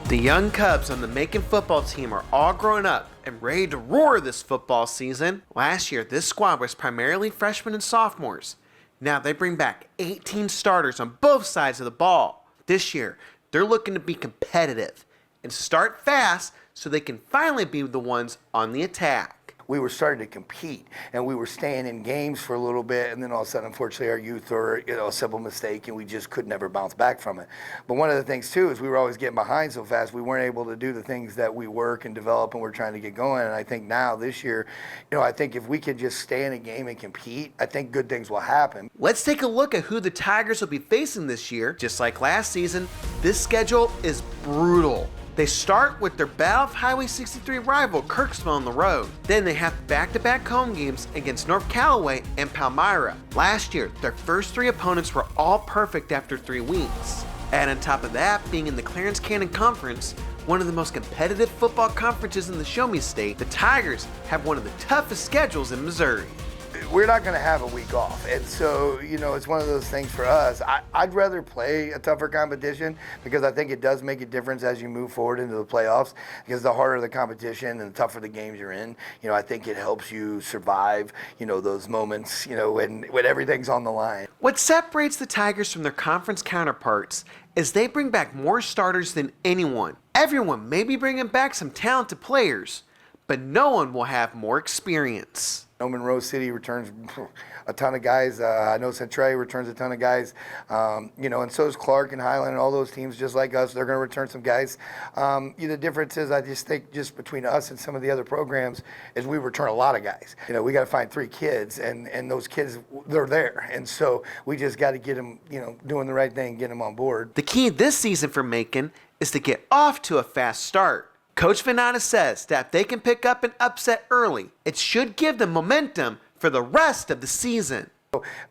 The young Cubs on the Macon football team are all grown up and ready to roar this football season. Last year, this squad was primarily freshmen and sophomores. Now they bring back 18 starters on both sides of the ball. This year, they're looking to be competitive and start fast so they can finally be the ones on the attack. We were starting to compete, and we were staying in games for a little bit, and then all of a sudden, unfortunately, our youth or a simple mistake, and we just could never bounce back from it. But one of the things too is we were always getting behind so fast, we weren't able to do the things that we work and develop and we're trying to get going. And I think now this year, I think if we could just stay in a game and compete, I think good things will happen. Let's take a look at who the Tigers will be facing this year. Just like last season, this schedule is brutal. They start with their Battle of Highway 63 rival, Kirksville, on the road. Then they have back-to-back home games against North Callaway and Palmyra. Last year, their first three opponents were all perfect after 3 weeks. And on top of that, being in the Clarence Cannon Conference, one of the most competitive football conferences in the Show Me State, the Tigers have one of the toughest schedules in Missouri. We're not going to have a week off, and so it's one of those things for us. I'd rather play a tougher competition because I think it does make a difference as you move forward into the playoffs, because the harder the competition and the tougher the games you're in, I think it helps you survive those moments when everything's on the line. What separates the Tigers from their conference counterparts is they bring back more starters than anyone. Everyone may be bringing back some talented players, but no one will have more experience. Monroe City returns a ton of guys. I know Centralia returns a ton of guys. And so does Clark and Highland and all those teams just like us. They're going to return some guys. The difference is I just think just between us and some of the other programs is we return a lot of guys. We got to find 3 kids, and those kids, they're there. And so we just got to get them, doing the right thing, get them on board. The key this season for Macon is to get off to a fast start. Coach Venata says that if they can pick up an upset early, it should give them momentum for the rest of the season.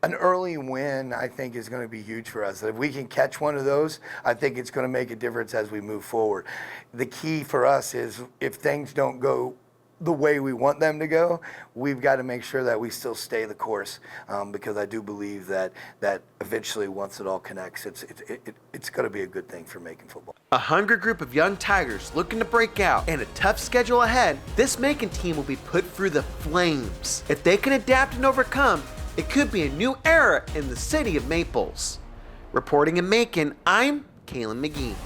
An early win, I think, is going to be huge for us. If we can catch one of those, I think it's going to make a difference as we move forward. The key for us is if things don't go the way we want them to go, we've got to make sure that we still stay the course, because I do believe that eventually, once it all connects, it's going to be a good thing for Macon football. A hungry group of young Tigers looking to break out and a tough schedule ahead, this Macon team will be put through the flames. If they can adapt and overcome, it could be a new era in the city of Maples. Reporting in Macon, I'm Caelan McGee.